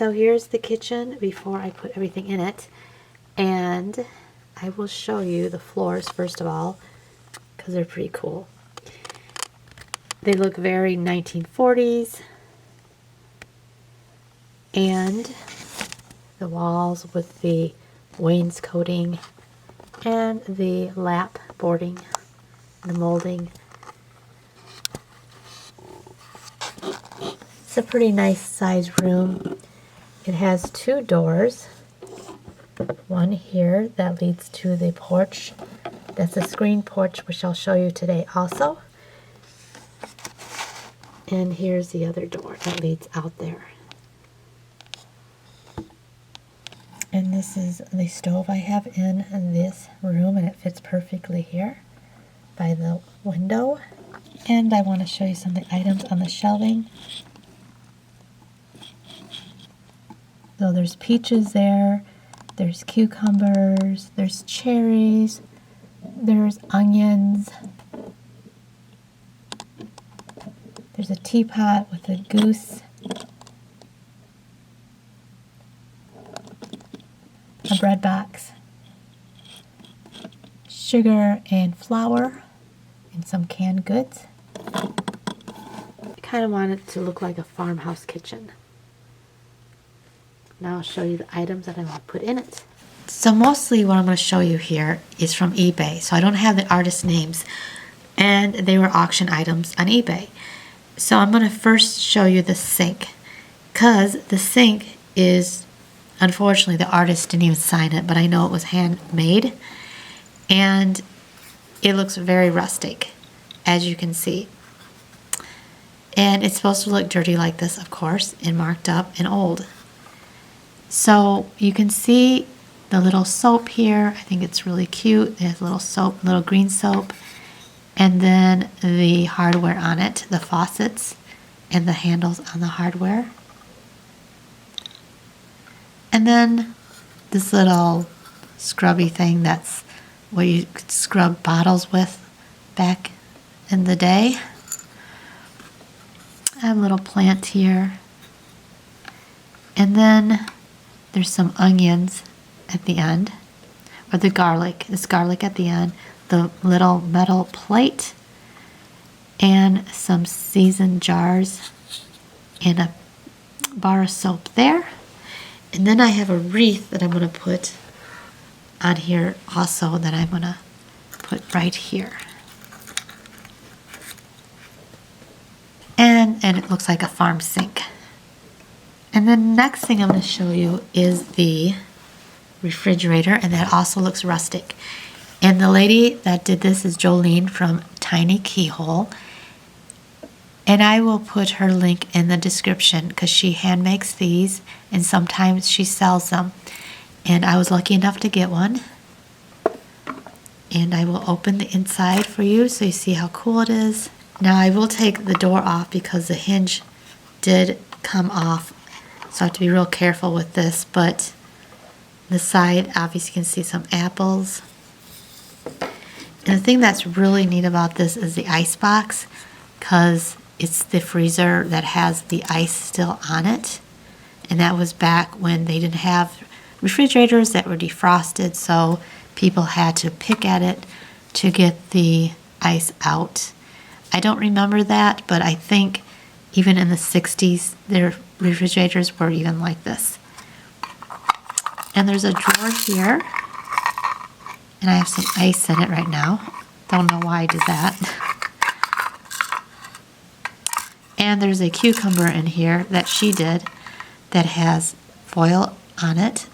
So here's the kitchen before I put everything in it. And I will show you the floors first of all, because they're pretty cool. They look very 1940s. And the walls with the wainscoting and the lap boarding, the molding. It's a pretty nice sized room. It has two doors. One here that leads to the porch. That's a screen porch, which I'll show you today also. And here's the other door that leads out there. And this is the stove I have in this room, and it fits perfectly here by the window. And I want to show you some of the items on the shelving. So there's peaches there, there's cucumbers, there's cherries, there's onions, there's a teapot with a goose, a bread box, sugar and flour, and some canned goods. I kind of want it to look like a farmhouse kitchen. Now I'll show you the items that I want to put in it. So mostly what I'm going to show you here is from eBay. So I don't have the artist names, and they were auction items on eBay. So I'm going to first show you the sink, because the sink is, unfortunately, the artist didn't even sign it, but I know it was handmade, and it looks very rustic, as you can see. And it's supposed to look dirty like this, of course, and marked up and old. So you can see the little soap here. I think it's really cute. There's little soap, little green soap, and then the hardware on it, the faucets and the handles on the hardware. And then this little scrubby thing, that's what you could scrub bottles with back in the day. I have a little plant here. And then there's some onions at the end, or the garlic. It's garlic at the end. The little metal plate, and some seasoned jars, and a bar of soap there. And then I have a wreath that I'm going to put on here also, that I'm going to put right here. And it looks like a farm sink. And the next thing I'm going to show you is the refrigerator, and that also looks rustic. And the lady that did this is Jolene from Tiny Keyhole. And I will put her link in the description, because she hand makes these, and sometimes she sells them. And I was lucky enough to get one. And I will open the inside for you so you see how cool it is. Now I will take the door off because the hinge did come off. So I have to be real careful with this, but the side, obviously you can see some apples. And the thing that's really neat about this is the ice box, because it's the freezer that has the ice still on it. And that was back when they didn't have refrigerators that were defrosted, so people had to pick at it to get the ice out. I don't remember that, but I think even in the 60s, their refrigerators were even like this. And there's a drawer here, and I have some ice in it right now. Don't know why I did that. And there's a cucumber in here that she did that has foil on it.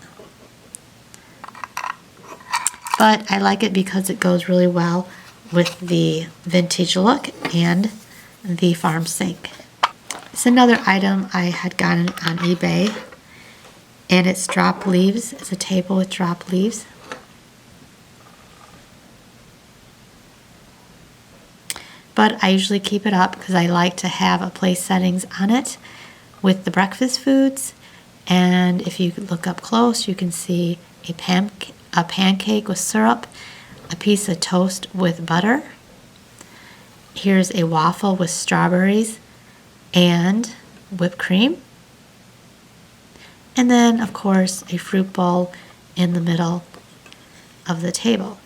But I like it because it goes really well with the vintage look and the farm sink. It's another item I had gotten on eBay, and it's drop leaves. It's a table with drop leaves. But I usually keep it up because I like to have a place settings on it with the breakfast foods. And if you look up close, you can see a pancake with syrup, a piece of toast with butter. Here's a waffle with strawberries and whipped cream. And then, of course, a fruit bowl in the middle of the table.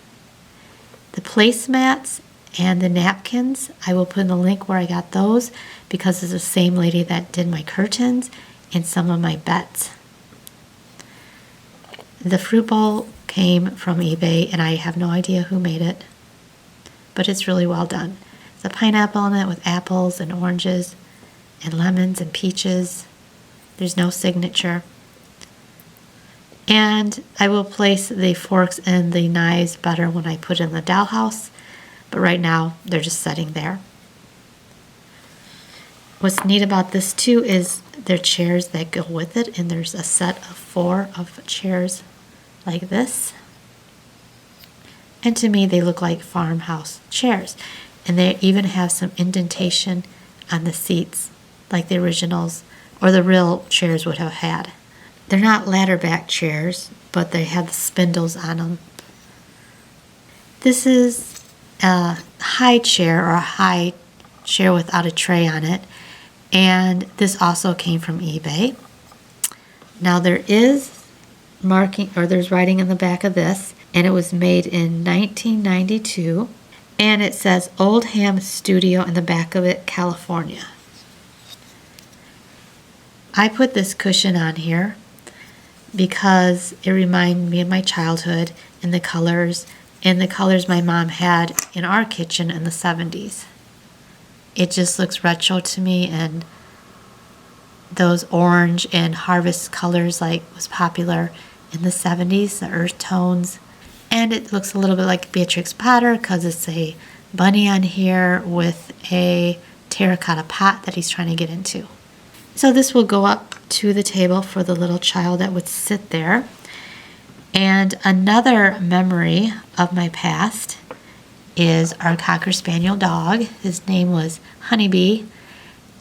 The placemats and the napkins, I will put in the link where I got those because it's the same lady that did my curtains and some of my beds. The fruit bowl came from eBay and I have no idea who made it, but it's really well done. There's a pineapple in it with apples and oranges and lemons and peaches. There's no signature. And I will place the forks and the knives better when I put in the dollhouse, but right now they're just sitting there. What's neat about this too is there are chairs that go with it, and there's a set of 4 of chairs like this. And to me they look like farmhouse chairs, and they even have some indentation on the seats like the originals or the real chairs would have had. They're not ladder back chairs, but they have the spindles on them. This is a high chair, or a high chair without a tray on it, and this also came from eBay. Now there is marking, or there's writing in the back of this, and it was made in 1992, and it says Old Ham Studio in the back of it, California. I put this cushion on here because it reminded me of my childhood and the colors my mom had in our kitchen in the 70s. It just looks retro to me, and those orange and harvest colors like was popular in the 70s, the earth tones. And it looks a little bit like Beatrix Potter because it's a bunny on here with a terracotta pot that he's trying to get into. So this will go up to the table for the little child that would sit there. And another memory of my past is our Cocker Spaniel dog. His name was Honeybee,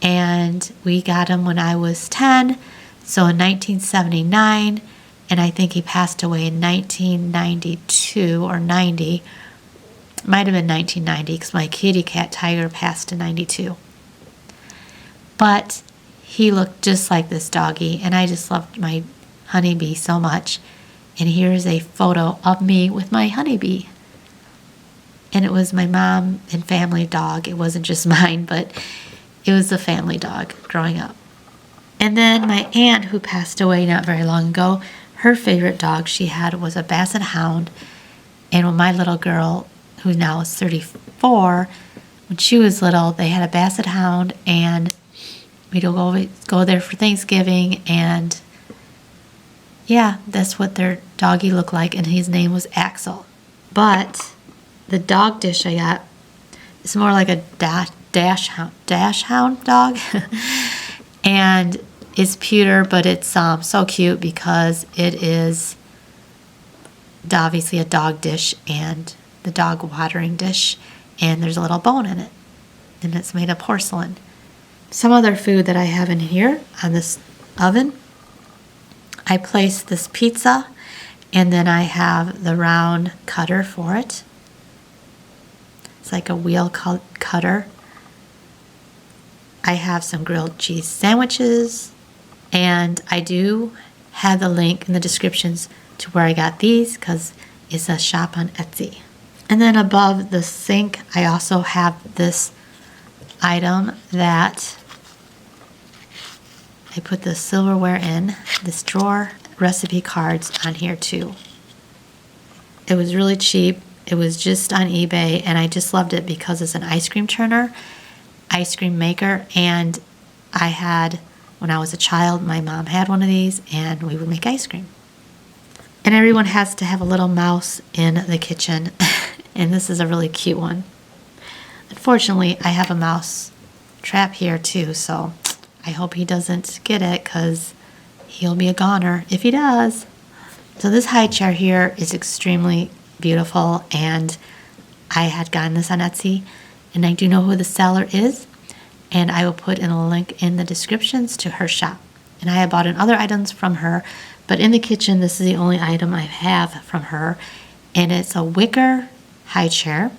and we got him when I was 10, so in 1979, and I think he passed away in 1992 or 90. Might have been 1990 because my kitty cat Tiger passed in 92. But he looked just like this doggy, and I just loved my Honeybee so much. And here's a photo of me with my Honeybee. And it was my mom and family dog. It wasn't just mine, but it was a family dog growing up. And then my aunt, who passed away not very long ago, her favorite dog she had was a Basset Hound. And when my little girl, who now is 34, when she was little, they had a Basset Hound, and we'd go there for Thanksgiving, and yeah, that's what their doggy looked like, and his name was Axel. But the dog dish I got is more like a dash hound dog, and it's pewter, but it's so cute because it is obviously a dog dish and the dog watering dish, and there's a little bone in it, and it's made of porcelain. Some other food that I have in here on this oven, I placed this pizza, and then I have the round cutter for it. It's like a wheel cutter. I have some grilled cheese sandwiches, and I do have the link in the descriptions to where I got these because it's a shop on Etsy. And then above the sink, I also have this item that I put the silverware in, this drawer, recipe cards on here too. It was really cheap. It was just on eBay, and I just loved it because it's an ice cream turner, ice cream maker, and I had, when I was a child, my mom had one of these, and we would make ice cream. And everyone has to have a little mouse in the kitchen, and this is a really cute one. Unfortunately, I have a mouse trap here too, so I hope he doesn't get it because he'll be a goner if he does. So this high chair here is extremely beautiful, and I had gotten this on Etsy, and I do know who the seller is, and I will put in a link in the descriptions to her shop. And I have bought in other items from her, but in the kitchen this is the only item I have from her, and it's a wicker high chair,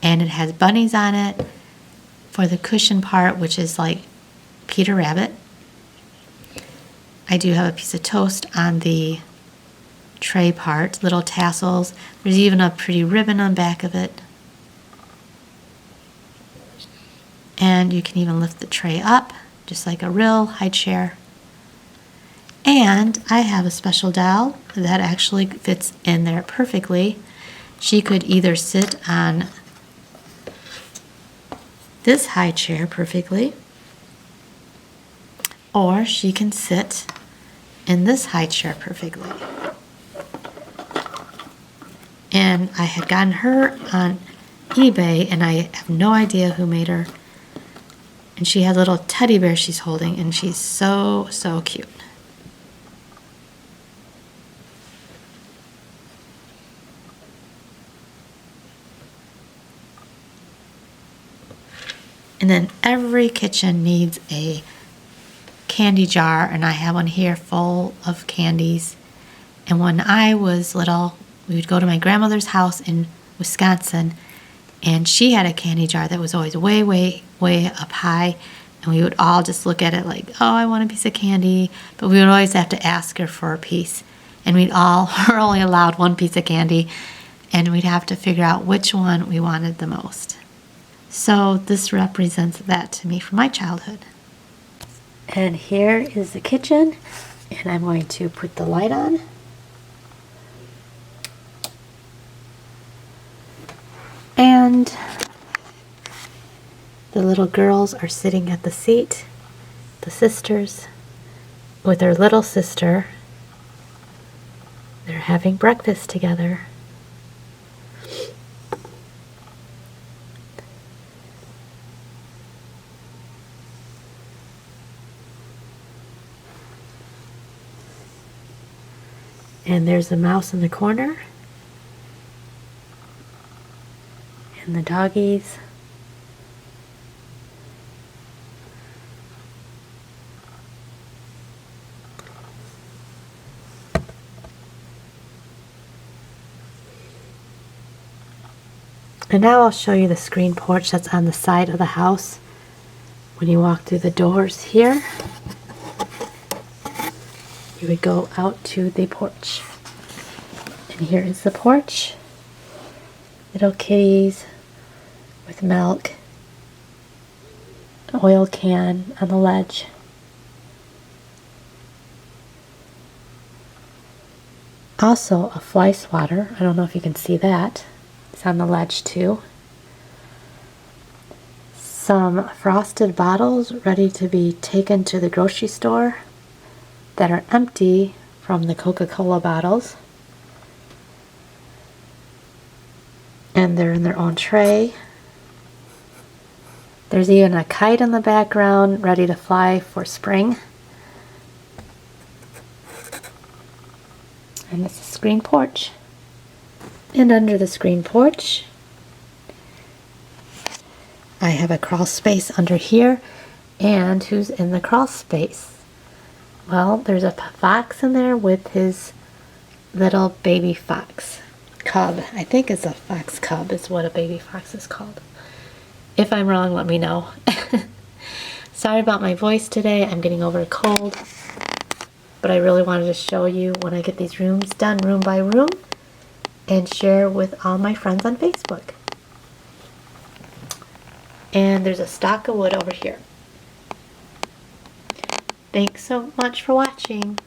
and it has bunnies on it for the cushion part, which is like Peter Rabbit. I do have a piece of toast on the tray part, little tassels. There's even a pretty ribbon on the back of it. And you can even lift the tray up, just like a real high chair. And I have a special doll that actually fits in there perfectly. She could either sit on this high chair perfectly, or she can sit in this high chair perfectly. And I had gotten her on eBay, and I have no idea who made her. And she has a little teddy bear she's holding, and she's so, so cute. And then every kitchen needs a candy jar, and I have one here full of candies. And when I was little, we would go to my grandmother's house in Wisconsin, and she had a candy jar that was always way, way, way up high, and we would all just look at it like, oh, I want a piece of candy, but we would always have to ask her for a piece, and we'd all were only allowed one piece of candy, and we'd have to figure out which one we wanted the most. So this represents that to me from my childhood. And here is the kitchen, and I'm going to put the light on. And the little girls are sitting at the seat, the sisters, with their little sister. They're having breakfast together. And there's a mouse in the corner. And the doggies. And now I'll show you the screen porch that's on the side of the house. When you walk through the doors here, you would go out to the porch. And here is the porch. Little kitties with milk. An oil can on the ledge. Also a fly swatter. I don't know if you can see that. It's on the ledge too. Some frosted bottles ready to be taken to the grocery store that are empty from the Coca-Cola bottles. And they're in their own tray. There's even a kite in the background ready to fly for spring. And it's a screen porch. And under the screen porch, I have a crawl space under here. And who's in the crawl space? Well, there's a fox in there with his little baby fox cub. I think it's a fox cub is what a baby fox is called. If I'm wrong, let me know. Sorry about my voice today. I'm getting over a cold. But I really wanted to show you when I get these rooms done room by room and share with all my friends on Facebook. And there's a stock of wood over here. Thanks so much for watching.